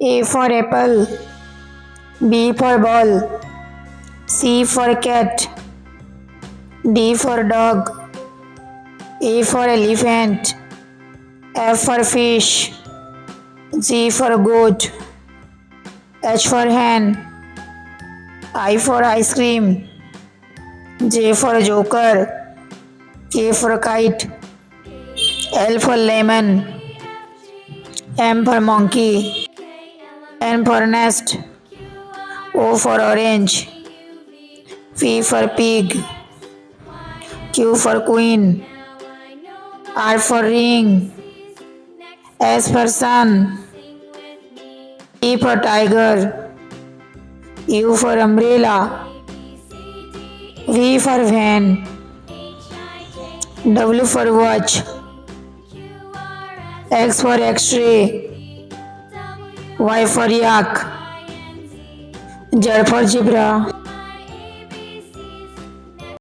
A for apple, B for ball, C for cat, D for dog, E for elephant, F for fish, G for goat, H for hen, I for ice cream, J for joker, K for kite, L for lemon, M for monkey, N for nest, O for orange, P for pig, Q for queen, R for ring, S for sun, T for tiger, U for umbrella, V for van, W for watch, X for X-ray, Y for yak, Z for zebra.